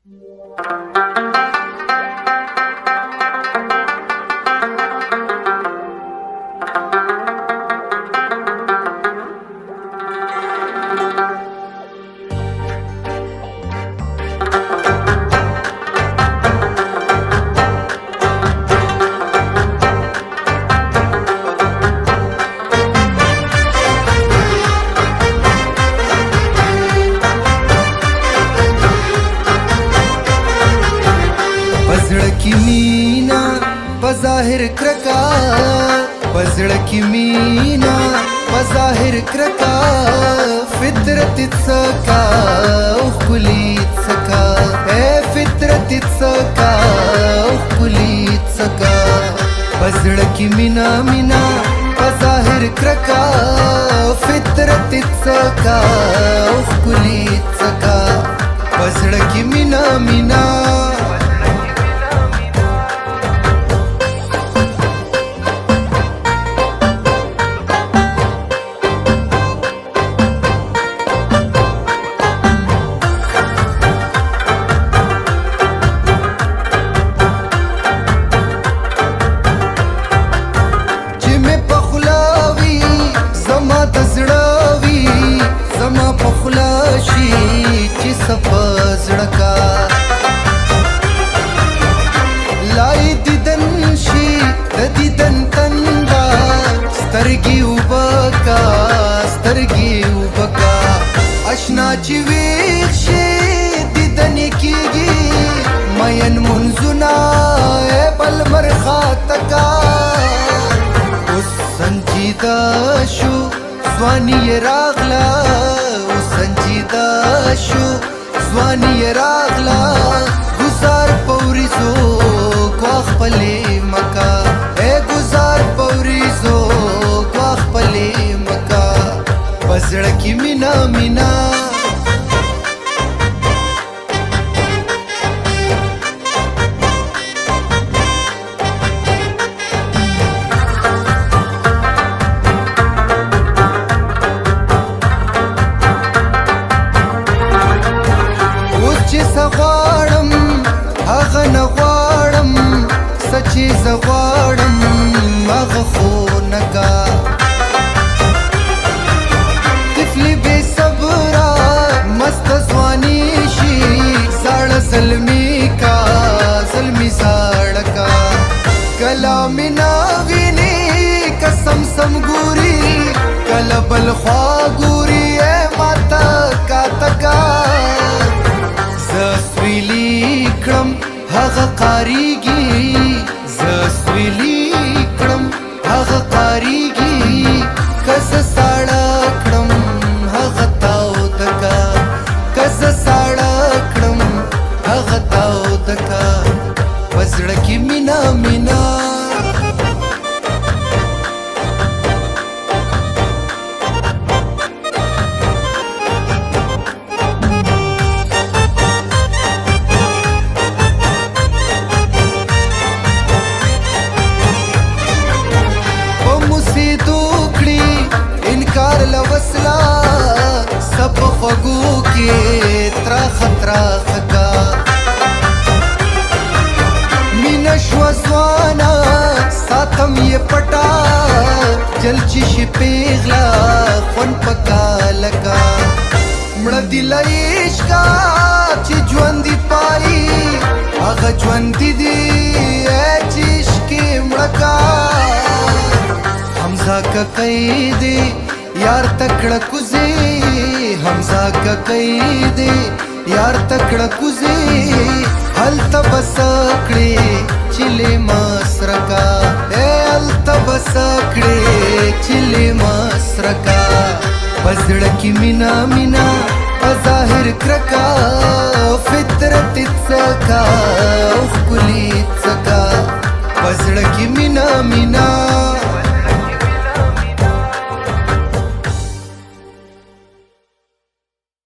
पज़ड़ की मीना पज़ाहिर क्रका, पज़ड़ की मीना पज़ाहिर क्रका, फितरत सका उखुलीत सका, ए फितरत सका उखुलीत सका। पज़ड़ की मीना मीना पज़ाहिर क्रका, फितरत सका उखुलीत सका। पज़ड़ की मीना मीना पज़ड़का लाई दिदन शी दिदन तंदा स्तरगी उबका स्तरगी उबका अशनाची वीक्षे दिदन कीगी मयन मुंजुना बलमर खातका उस संजीदा शु स्वानी रागला उस संजीदा शु स्वानी रागला गुजार पौरिजो क्वाख पले मका ए गुजार पौरिजो क्वाख पले मका। पज़ड़ की मीना मीना غواړم هغه نه غواړم سچې زه غواړم هغه خو نه کا طفلې بې صبره مست ځواني شي زاړه زلمي کا زلمي زاړه کا کله مې نه ویني قسم سم ګوري کله بل خوا ګوري ماته کاته کا زسویلی کړم هغه قاریږي زسویلی کړم هغه قاریږي کس ساړه کړم هغه تاو دکا کس ساړه کړم هغه تاو دکا پزړ کې مینا مینا लवसला सब खगू के त्राख त्राख का मीनश्व स्वाना सातम ये पटा जलची शिपेगला खन पका लका मड़ दिला इश्का ची ज्वंदी पाई आगा ज्वंदी दी चिश्की मड़का हमजा का कैदी यार तकड़ा कुजे हमजा का कैदे यार तकड़ा कुजे हल तबसकड़े चिले मसरका ए हल तबसकड़े चिले मसरका। पज़ड़ की मीना मीना पज़ाहिर क्रका, फितरत सका उखुलीत सका। पज़ड़ की मीना मीना